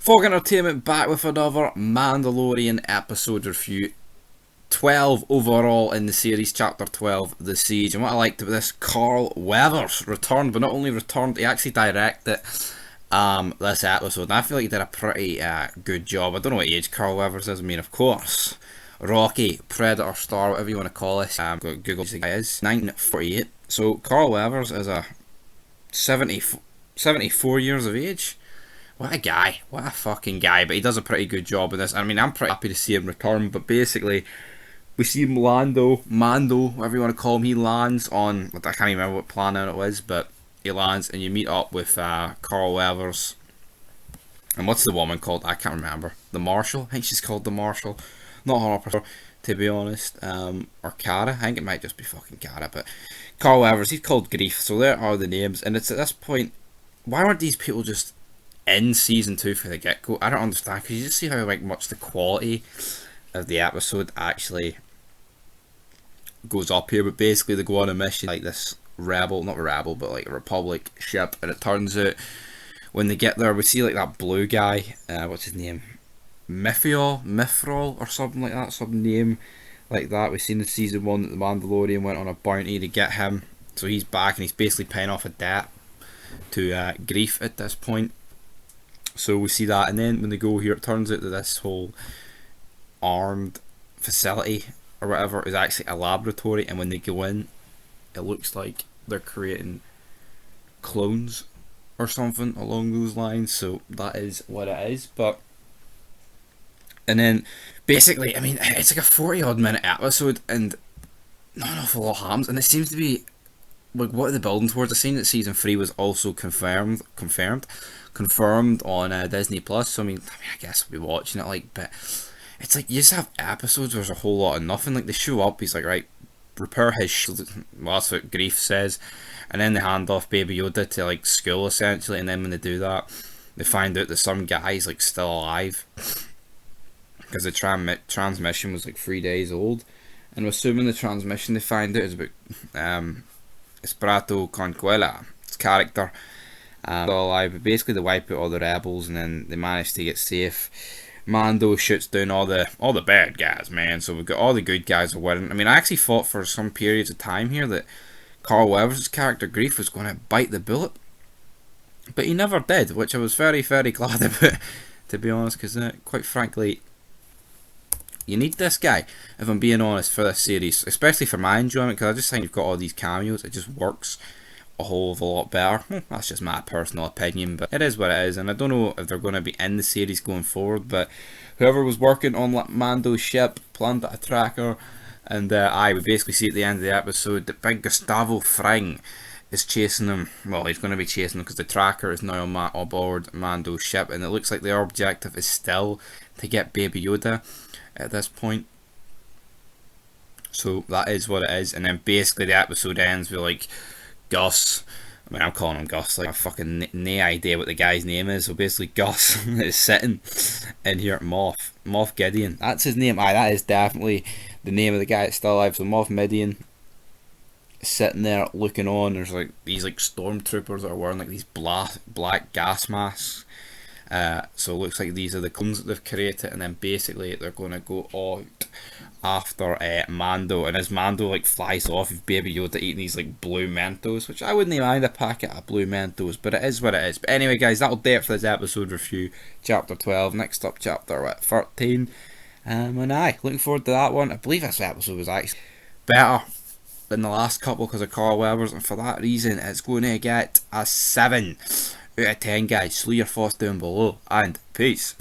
Fog Entertainment back with another Mandalorian episode review. 12 overall in the series, chapter 12, The Siege. And what I liked about this, Carl Weathers returned, but not only returned, he actually directed this episode. And I feel like he did a pretty good job. I don't know what age Carl Weathers is. I mean, of course, Rocky, Predator, Star, whatever you want to call it. Google the guy is 1948. So Carl Weathers is a 74 years of age. What a guy, what a fucking guy, but he does a pretty good job of this. I mean, I'm pretty happy to see him return, but basically, we see Mando, whatever you want to call him, he lands on, I can't even remember what planet it was, but he lands and you meet up with Carl Weathers. And what's the woman called? I can't remember. The Marshal? I think she's called the Marshal. Not 100%, to be honest. Or Cara? I think it might just be fucking Cara, but Carl Weathers, he's called Grief, so there are the names. And it's at this point, why aren't these people just in season 2 for the get-go? I don't understand, because you just see how much the quality of the episode actually goes up here. But basically they go on a mission like this not rebel, but like a Republic ship, and it turns out when they get there, we see like that blue guy, what's his name, Mithril or something like that, some name like that. We've seen in season 1 that the Mandalorian went on a bounty to get him, so he's back and he's basically paying off a debt to Grief at this point. So we see that, and then when they go here, it turns out that this whole armed facility or whatever is actually a laboratory, and when they go in, it looks like they're creating clones or something along those lines. So that is what it is. And then basically, I mean, it's like a 40 odd minute episode and not an awful lot happens, and it seems to be like, what are the building towards? I've seen that season 3 was also confirmed on Disney Plus. So I mean, I guess we'll be watching it. Like, but it's like you just have episodes where there's a whole lot of nothing. Like, they show up, he's like, right, repair his well, that's what Grief says, and then they hand off Baby Yoda to like school essentially. And then when they do that, they find out that some guy's like still alive because the transmission was like 3 days old. And I'm assuming the transmission they find out is about Esperato Conquela, its character, still alive. But basically they wipe out all the rebels, and then they manage to get safe. Mando shoots down all the bad guys, man. So we've got all the good guys are winning. I mean, I actually thought for some periods of time here that Carl Weathers' character Grief was going to bite the bullet, but he never did, which I was very, very glad about, to be honest, because quite frankly, you need this guy, if I'm being honest, for this series, especially for my enjoyment, because I just think you've got all these cameos, it just works a whole of a lot better. That's just my personal opinion, but it is what it is. And I don't know if they're going to be in the series going forward, but whoever was working on Mando's ship planted a tracker, and we basically see at the end of the episode that big Gustavo Fring is chasing them. Well, he's going to be chasing them because the tracker is now on board Mando's ship, and it looks like their objective is still to get Baby Yoda at this point. So that is what it is. And then basically the episode ends with like Gus, I mean, I'm calling him Gus, like I fucking no idea what the guy's name is. So basically Gus is sitting in here, Moff Gideon, that's his name. That is definitely the name of the guy that's still alive. So Moff Gideon sitting there looking on. There's like these like stormtroopers that are wearing like these black gas masks. So it looks like these are the clones that they've created, and then basically they're going to go out after Mando. And as Mando like flies off with Baby Yoda eating these like blue Mentos, which I wouldn't even mind a packet of blue Mentos, but it is what it is. But anyway, guys, that'll do it for this episode review, chapter 12. Next up, chapter 13. And looking forward to that one. I believe this episode was actually better than the last couple because of Carl Weathers, and for that reason it's going to get a 7 out of 10, guys. So leave your thoughts down below, and peace.